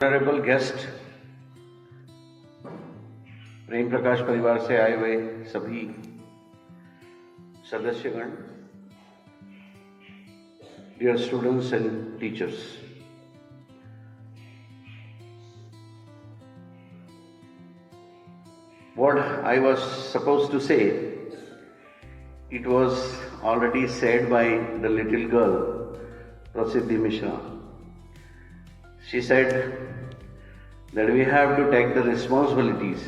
Honourable guest, Prem Prakash परिवार से आए हुए सभी सदस्यगण, dear students and teachers, what I was supposed to say, it was already said by the little girl Prasiddhi Mishra. She said that we have to take the responsibilities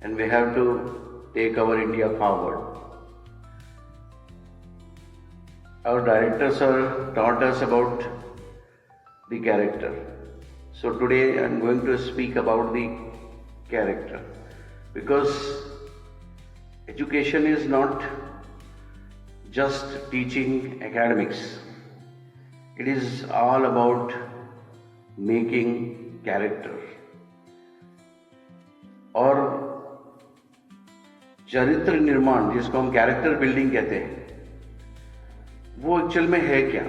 and we have to take our India forward. Our directors have taught us about the character. So today I am going to speak about the character, because education is not just teaching academics. It is all about making character. और चरित्र निर्माण, जिसको हम character building कहते हैं, वो actual में है क्या?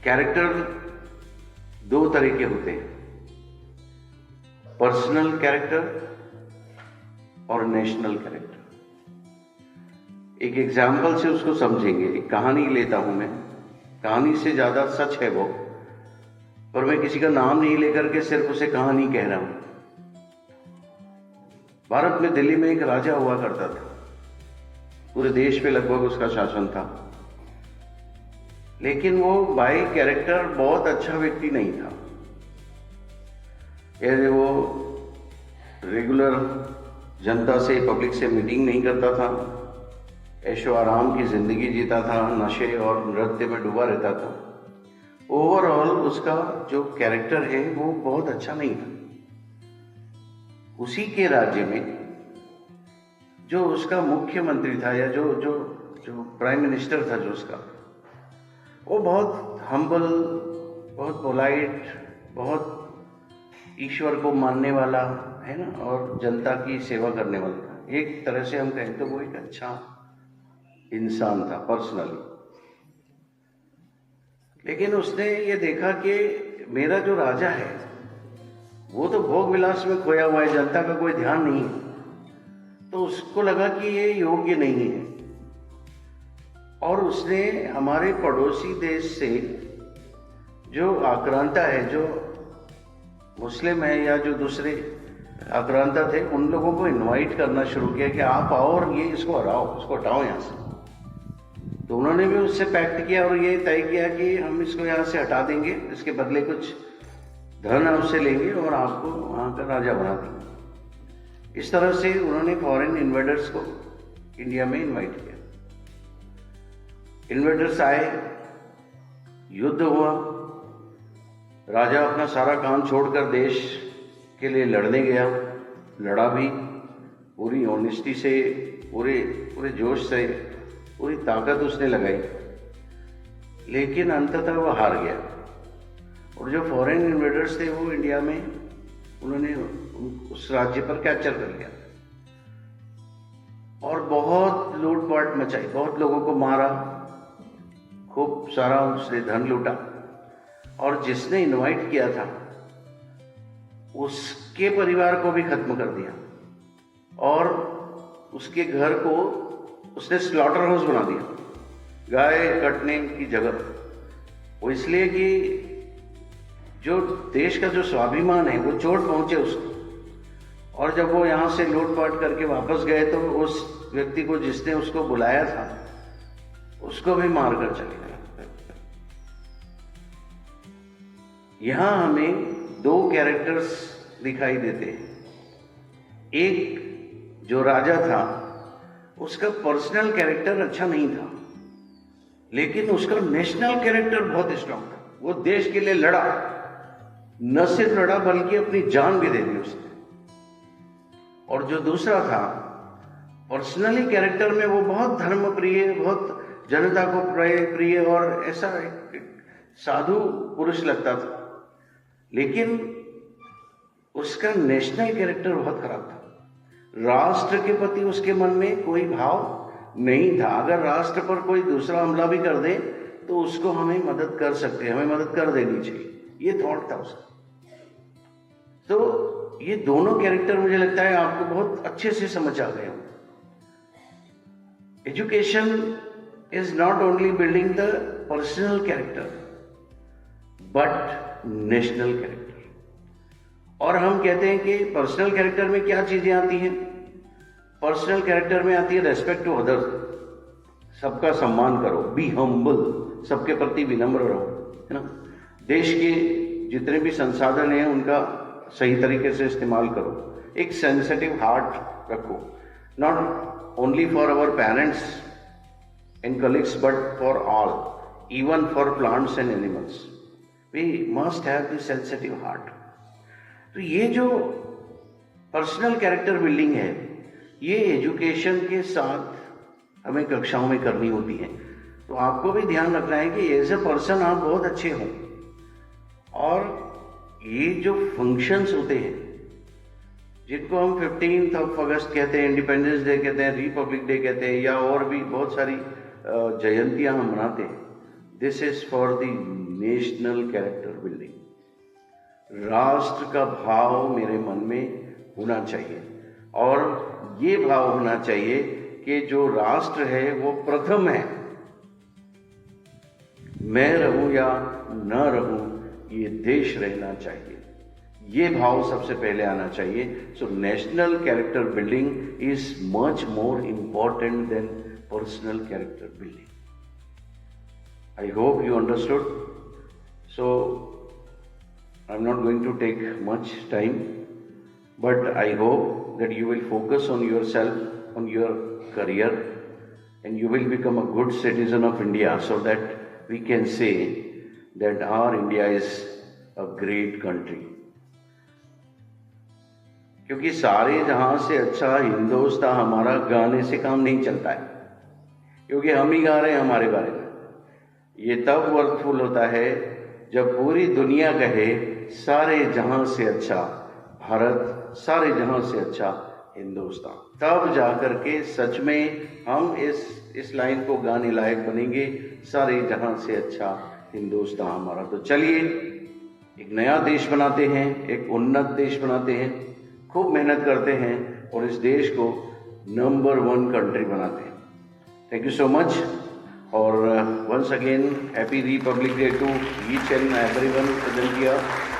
कैरेक्टर दो तरह के होते हैं, पर्सनल कैरेक्टर और नेशनल कैरेक्टर। एक एग्जाम्पल से उसको समझेंगे। एक कहानी लेता हूं मैं, कहानी से ज्यादा सच है वो, पर मैं किसी का नाम नहीं लेकर के सिर्फ उसे कहानी कह रहा हूं। भारत में दिल्ली में एक राजा हुआ करता था, पूरे देश पे लगभग उसका शासन था, लेकिन वो बाय कैरेक्टर बहुत अच्छा व्यक्ति नहीं था। यानी वो रेगुलर जनता से, पब्लिक से मीटिंग नहीं करता था, ऐशो आराम की जिंदगी जीता था, नशे और नृत्य में डूबा रहता था। ओवरऑल उसका जो कैरेक्टर है वो बहुत अच्छा नहीं था। उसी के राज्य में जो उसका मुख्यमंत्री था, या जो जो जो प्राइम मिनिस्टर था जो उसका, वो बहुत हम्बल, बहुत पोलाइट, बहुत ईश्वर को मानने वाला है ना, और जनता की सेवा करने वाला था। एक तरह से हम कहें तो वो एक अच्छा इंसान था पर्सनली। लेकिन उसने ये देखा कि मेरा जो राजा है वो तो भोग विलास में खोया हुआ है, जनता का कोई ध्यान नहीं है, तो उसको लगा कि ये योग्य नहीं है। और उसने हमारे पड़ोसी देश से जो आक्रांता है, जो मुस्लिम है या जो दूसरे आक्रांता थे, उन लोगों को इनवाइट करना शुरू किया कि आप आओ और ये इसको हराओ, उसको हटाओ यहाँ से। तो उन्होंने भी उससे पैक्ट किया और ये तय किया कि हम इसको यहाँ से हटा देंगे, इसके बदले कुछ धन आपसे लेंगे और आपको वहाँ का राजा बना देंगे। इस तरह से उन्होंने फॉरेन इन्वेडर्स को इंडिया में इनवाइट किया। इन्वेडर्स आए, युद्ध हुआ, राजा अपना सारा काम छोड़कर देश के लिए लड़ने गया, लड़ा भी पूरी ऑनेस्टी से, पूरे जोश से, पूरी ताकत उसने लगाई, लेकिन अंततः वह हार गया। और जो फॉरेन इन्वेडर्स थे वो इंडिया में, उन्होंने उस राज्य पर कैप्चर कर लिया और बहुत लूटपाट मचाई, बहुत लोगों को मारा, खूब सारा उसने धन लूटा। और जिसने इनवाइट किया था उसके परिवार को भी खत्म कर दिया और उसके घर को उसने स्लॉटर हाउस बना दिया, गाय कटने की जगह। वो इसलिए कि जो देश का जो स्वाभिमान है वो चोट पहुंचे उसको। और जब वो यहां से लूटपाट करके वापस गए तो उस व्यक्ति को, जिसने उसको बुलाया था, उसको भी मारकर चले गए। यहां हमें दो कैरेक्टर्स दिखाई देते हैं। एक जो राजा था, उसका पर्सनल कैरेक्टर अच्छा नहीं था, लेकिन उसका नेशनल कैरेक्टर बहुत स्ट्रांग था। वो देश के लिए लड़ा, न सिर्फ लड़ा बल्कि अपनी जान भी दे दी उसने। और जो दूसरा था, पर्सनली कैरेक्टर में वो बहुत धर्मप्रिय, बहुत जनता को प्रिय और ऐसा साधु पुरुष लगता था, लेकिन उसका नेशनल कैरेक्टर बहुत खराब था। राष्ट्र के प्रति उसके मन में कोई भाव नहीं था। अगर राष्ट्र पर कोई दूसरा हमला भी कर दे तो उसको हमें मदद कर सकते हैं, हमें मदद कर देनी चाहिए, ये थॉट था उसका। तो ये दोनों कैरेक्टर मुझे लगता है आपको बहुत अच्छे से समझ आ गए होंगे। Education is not only building the personal character but national character. और हम कहते हैं कि पर्सनल कैरेक्टर में क्या चीजें आती हैं? पर्सनल कैरेक्टर में आती है रेस्पेक्ट टू अदर्स, सबका सम्मान करो, बी हम्बल, सबके प्रति विनम्र रहो, है ना। देश के जितने भी संसाधन हैं उनका सही तरीके से इस्तेमाल करो, एक सेंसिटिव हार्ट रखो, not only for our parents and colleagues but for all, even for plants and animals, we must have this sensitive heart. तो ये जो पर्सनल कैरेक्टर बिल्डिंग है, ये एजुकेशन के साथ हमें कक्षाओं में करनी होती है। तो आपको भी ध्यान रखना है कि एज ए पर्सन आप बहुत अच्छे हों, और ये जो फंक्शंस होते हैं जिनको हम 15 अगस्त कहते हैं, इंडिपेंडेंस डे कहते हैं, रिपब्लिक डे कहते हैं, या और भी बहुत सारी जयंतियां हम मनाते हैं, this is for the national character building. राष्ट्र का भाव मेरे मन में होना चाहिए, और ये भाव होना चाहिए कि जो राष्ट्र है वो प्रथम है, मैं रहूं या न रहूं, ये देश रहना चाहिए, ये भाव सबसे पहले आना चाहिए। So national character building is much more important than personal character building. I hope you understood. So I am not going to take much time, but I hope that you will focus on yourself, on your career, and you will become a good citizen of India, so that we can say that our India is a great country. क्योंकि सारे जहां से अच्छा हिंदुस्तान हमारा गाने से काम नहीं चलता है, क्योंकि हम ही गा रहे हैं हमारे बारे में। ये तब वर्थफुल होता है जब पूरी दुनिया कहे सारे जहां से अच्छा भारत, सारे जहां से अच्छा हिंदुस्तान, तब जाकर के सच में हम इस लाइन को गाने लायक बनेंगे, सारे जहां से अच्छा हिंदुस्तान हमारा। तो चलिए एक नया देश बनाते हैं, एक उन्नत देश बनाते हैं, खूब मेहनत करते हैं और इस देश को नंबर 1 कंट्री बनाते हैं। थैंक यू सो मच, और once again happy Republic Day to each and everyone present here.